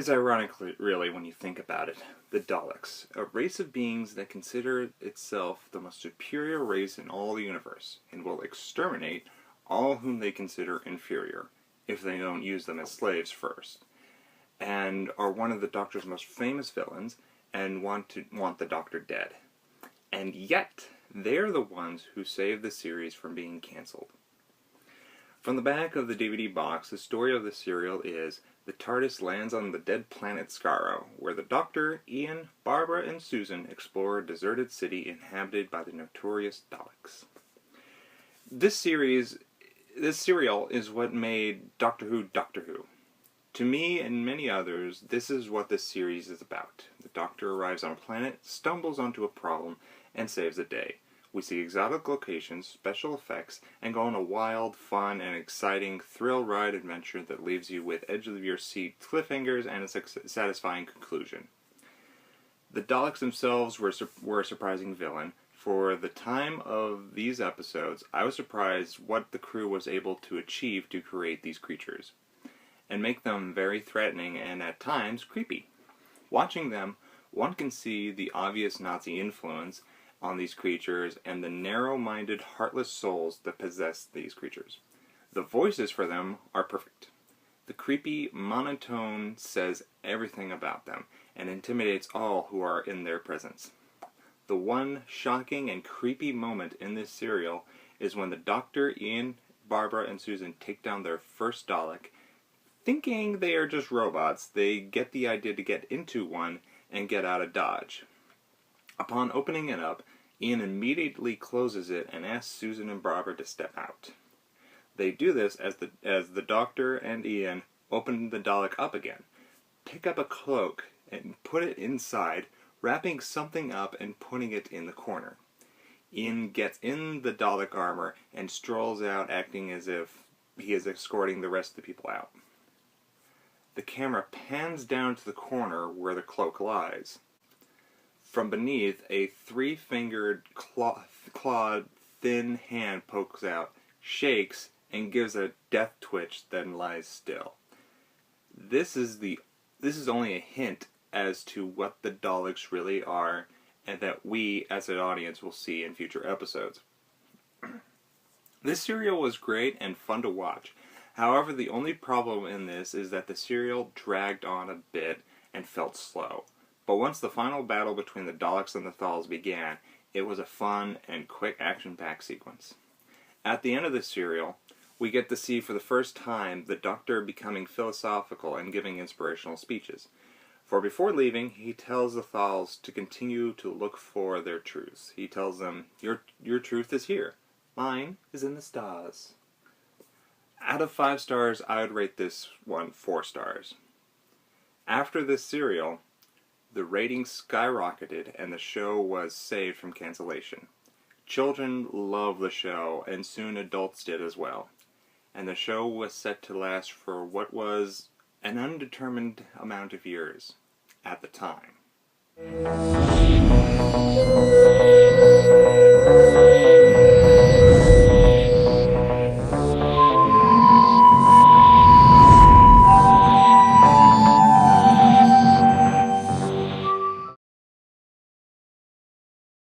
is ironic, really, when you think about it. The Daleks, a race of beings that consider itself the most superior race in all the universe, and will exterminate all whom they consider inferior, if they don't use them as slaves first, and are one of the Doctor's most famous villains, and want the Doctor dead. And yet, they're the ones who saved the series from being cancelled. From the back of the DVD box, the story of the serial is the TARDIS lands on the dead planet Skaro, where the Doctor, Ian, Barbara, and Susan explore a deserted city inhabited by the notorious Daleks. This serial is what made Doctor Who Doctor Who. To me and many others, this is what this series is about. The Doctor arrives on a planet, stumbles onto a problem, and saves the day. We see exotic locations, special effects, and go on a wild, fun, and exciting thrill-ride adventure that leaves you with edge-of-your-seat cliffhangers and a satisfying conclusion. The Daleks themselves were a surprising villain. For the time of these episodes, I was surprised what the crew was able to achieve to create these creatures, and make them very threatening and, at times, creepy. Watching them, one can see the obvious Nazi influence on these creatures and the narrow-minded, heartless souls that possess these creatures. The voices for them are perfect. The creepy monotone says everything about them and intimidates all who are in their presence. The one shocking and creepy moment in this serial is when the Doctor, Ian, Barbara, and Susan take down their first Dalek. Thinking they are just robots, they get the idea to get into one and get out of Dodge. Upon opening it up, Ian immediately closes it and asks Susan and Barbara to step out. They do this as the Doctor and Ian open the Dalek up again, pick up a cloak and put it inside, wrapping something up and putting it in the corner. Ian gets in the Dalek armor and strolls out, acting as if he is escorting the rest of the people out. The camera pans down to the corner where the cloak lies. From beneath, a three-fingered, clawed, thin hand pokes out, shakes, and gives a death twitch, then lies still. This is only a hint as to what the Daleks really are, and that we, as an audience, will see in future episodes. This serial was great and fun to watch. However, the only problem in this is that the serial dragged on a bit and felt slow. But once the final battle between the Daleks and the Thals began, it was a fun and quick action-packed sequence. At the end of the serial, we get to see for the first time the Doctor becoming philosophical and giving inspirational speeches. For before leaving, he tells the Thals to continue to look for their truths. He tells them, your truth is here. Mine is in the stars. Out of 5 stars, I would rate this one 4 stars. After this serial, the ratings skyrocketed and the show was saved from cancellation. Children loved the show, and soon adults did as well. And the show was set to last for what was an undetermined amount of years at the time.